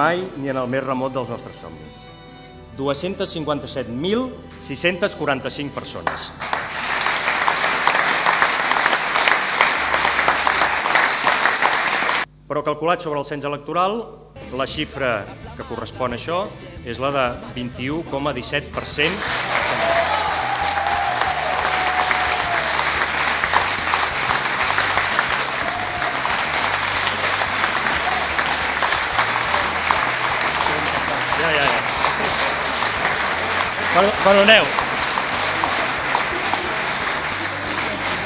mai ni en el més remot dels nostres somnis. 257.645 persones. Però calculat sobre el cens electoral, la xifra que correspon a això és la de 21,17%.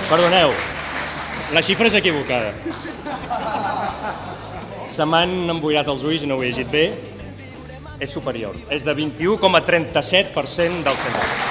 Perdoneu, la xifra és equivocada. Se m'han emboirat els ulls i no ho he llegit bé. És superior, és de 21,37% del cens.